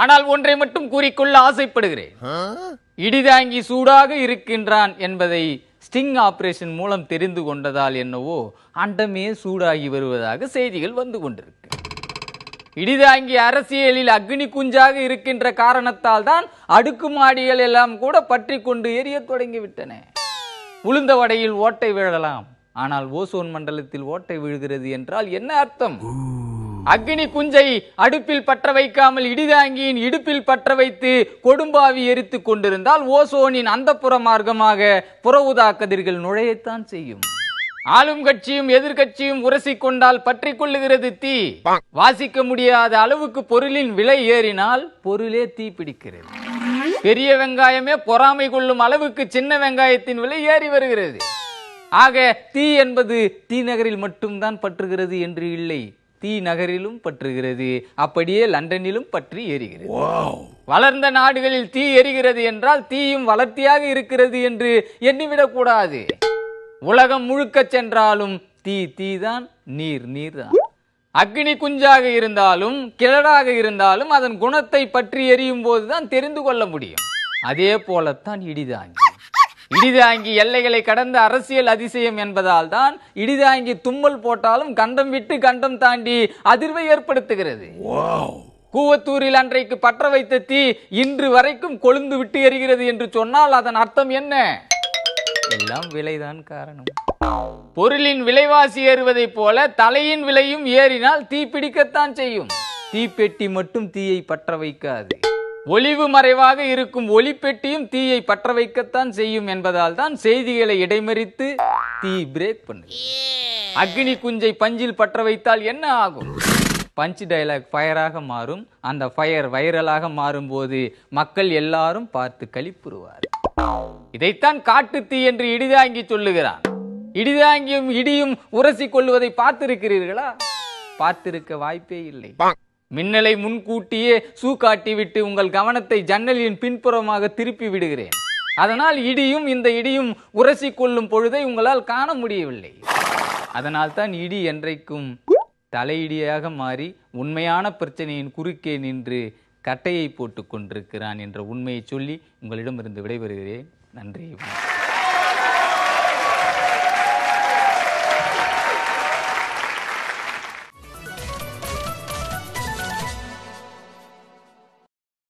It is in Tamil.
ஆனால் ஒன்றை மட்டும் கூறிக்கொள்ள ஆசைப்படுகிறேன். இடிதாங்கி சூடாக இருக்கின்றான் என்பதை ஸ்டிங் ஆபரேஷன் மூலம் தெரிந்து கொண்டதால் என்னவோ அண்டமே சூடாகி வருவதாக செய்திகள் வந்து கொண்டிருக்கு. இடிதாங்கி அரசியலில் அக்னி குஞ்சாக இருக்கின்ற காரணத்தால் தான் அடுக்குமாடிகள் எல்லாம் கூட பற்றி கொண்டு எரிய தொடங்கிவிட்டன. உளுந்த வடையில் ஓட்டை விழலாம், ஆனால் ஓசோன் மண்டலத்தில் ஓட்டை விழுகிறது என்றால் என்ன அர்த்தம்? அக்னி குஞ்சை அடுப்பில் பற்ற வைக்காமல் இடிதாங்கியின் இடுப்பில் பற்ற வைத்து கொடும்பாவி எரித்துக் கொண்டிருந்தால் ஓசோனின் அந்தப்புற மார்க்கமாக புற ஊதா கதிர்கள் நுழையத்தான் செய்யும். ஆளும் கட்சியும் எதிர்கட்சியும் உரசி கொண்டால் பற்றி கொள்ளுகிறது தீ. வாசிக்க முடியாத அளவுக்கு பொருளின் விலை ஏறினால் பொருளே தீ பிடிக்கிறது. பெரிய வெங்காயமே பொறாமை கொள்ளும் அளவுக்கு சின்ன வெங்காயத்தின் விலை ஏறி வருகிறது. ஆக தீ என்பது தீ நகரில் மட்டும்தான் பற்றுகிறது என்று இல்லை, தீ நகரிலும் பற்றுகிறது. அப்படியே லண்டனிலும் பற்றி எரிகிறது. வளர்ந்த நாடுகளில் தீ எரிகிறது என்றால் தீயும் வளர்த்தியாக இருக்கிறது என்று எண்ணிவிடக் கூடாது. உலகம் முழுக்க சென்றாலும் தீ தீதான், நீர் நீர்தான். அக்னி குஞ்சாக இருந்தாலும் கிழடாக இருந்தாலும் அதன் குணத்தை பற்றி எரியும் போதுதான் தெரிந்து கொள்ள முடியும். அதே போலத்தான் இடிதாங்கி. இடிதாங்கி எல்லைகளை கடந்த அரசியல் அதிசயம் என்பதால் தான் இடிதாங்கி தும்மல் போட்டாலும் கண்டம் விட்டு கண்டம் தாண்டி அதிர்வை ஏற்படுத்துகிறது. கூவத்தூரில் அன்றைக்கு பற்ற வைத்த தீ இன்று வரைக்கும் கொழுந்து விட்டு எரிகிறது என்று சொன்னால் அதன் அர்த்தம் என்ன? எல்லாம் விலைதான் காரணம். பொருளின் விலைவாசி ஏறுவதை போல தலையின் விலையும் ஏறினால் தீ பிடிக்கத்தான் செய்யும். தீப்பெட்டி மட்டும் தீயை பற்ற வைக்காது. ஒளிவு மறைவாக இருக்கும் ஒளிப்பெட்டியும் தீயை பற்ற வைக்கத்தான் செய்யும் என்பதால் தான் செய்திகளை இடைமறித்து தீ பிரேக் பண்ணு. அக்னி குஞ்சை பஞ்சில் பற்ற வைத்தால் என்ன ஆகும்? பஞ்ச் டயலாக் ஃபயராக மாறும். அந்த ஃபயர் வைரலாக மாறும் போது மக்கள் எல்லாரும் பார்த்து களிப்புறுவார். இதைத்தான் காட்டு தீ என்று இடிதாங்கி சொல்லுகிறான். இடிதாங்கியும் இடியும் உரசி கொள்வதை பார்த்திருக்கிறீர்களா? பார்த்திருக்க வாய்ப்பே இல்லை. மின்னலை முன்கூட்டியே காட்டிவிட்டு உங்கள் கவனத்தை ஜன்னலின் பின்புறமாக திருப்பி விடுகிறேன். அதனால் இடியும் இந்த இடியும் உரசி கொள்ளும் பொழுதை உங்களால் காண முடியவில்லை. அதனால் தான் இடி என்றைக்கும் தலையிடியாக மாறி உண்மையான பிரச்சனையின் குறுக்கே நின்று கட்டையை போட்டுக் கொண்டிருக்கிறான் என்ற உண்மையை சொல்லி உங்களிடமிருந்து விடைபெறுகிறேன். நன்றி.